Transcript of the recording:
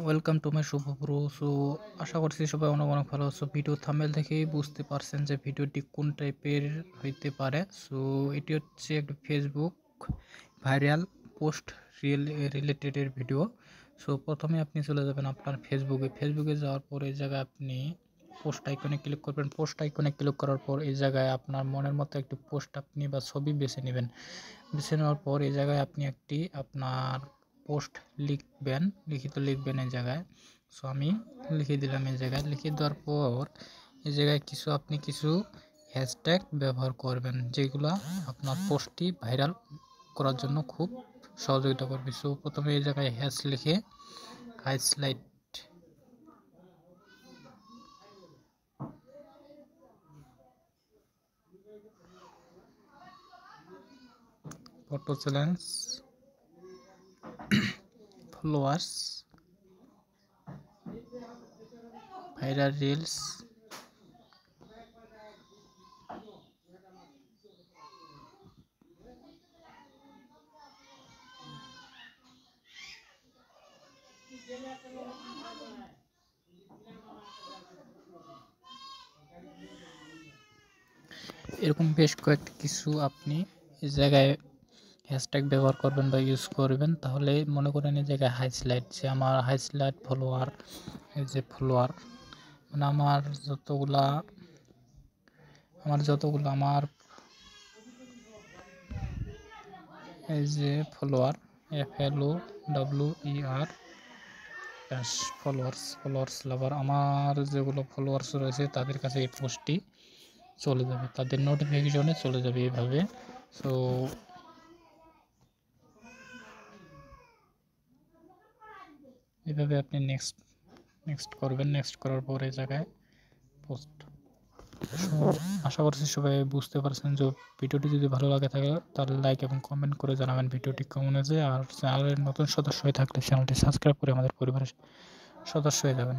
Welcome to my শুভপ্রো। So আশা করছি সবাই অনেক অনেক ভালো আছো। ভিডিও থাম্বনেল দেখেই বুঝতে পারছেন যে ভিডিওটি কোন টাইপের হইতে পারে। সো এটি হচ্ছে একটা ফেসবুক ভাইরাল পোস্ট রিলেটেডের ভিডিও। সো প্রথমে আপনি চলে যাবেন আপনার ফেসবুকে যাওয়ার পর এই জায়গায় আপনি পোস্ট আইকনে ক্লিক করবেন। পোস্ট আইকনে ক্লিক করার পর এই জায়গায় আপনার মনের মতো একটি পোস্ট আপনি বা ছবি বেছে নেবেন। বেছে নেওয়ার পর এই জায়গায় আপনি একটি আপনার পোস্ট লিখিত লিখবেন এই জায়গায়। সো আমি লিখে দিলাম এই জায়গায়। লিখে দেওয়ার পর এই জায়গায় কিছু হ্যাশট্যাগ ব্যবহার করবেন, যেগুলো আপনার পোস্টটি ভাইরাল করার জন্য খুব সহযোগিতা করবে। সো প্রথমে এই জায়গায় হ্যাশ লিখে highlight photo challenge followers viral reels এরকম বেশ কয়েকটি কিছু আপনি এই জায়গায় হ্যাশট্যাগ ব্যবহার করবেন বা ইউজ করবেন। তাহলে মনে করেন এই জায়গায় হাইলাইট, যে আমার হাইলাইট ফলোয়ার, এই যে ফলোয়ার মানে আমার যতগুলা এই যে ফলোয়ার, FLOWER ফলোয়ার্স লাভার, আমার যেগুলো ফলোয়ার্স রয়েছে তাদের কাছে এই পোস্টটি চলে যাবে, তাদের নোটিফিকেশনে চলে যাবে এইভাবে। সো এভাবে আপনি নেক্সট করবেন। নেক্সট করার পর এই জায়গায় পোস্ট। আশা করছি সবাই বুঝতে পারছেন। যে ভিডিওটি যদি ভালো লাগে থাকে তাহলে লাইক এবং কমেন্ট করে জানাবেন ভিডিওটি কেমন হয়েছে। আর চ্যানেলের নতুন সদস্য হয়ে থাকলে চ্যানেলটি সাবস্ক্রাইব করে আমাদের পরিবারের সদস্য হয়ে যাবেন।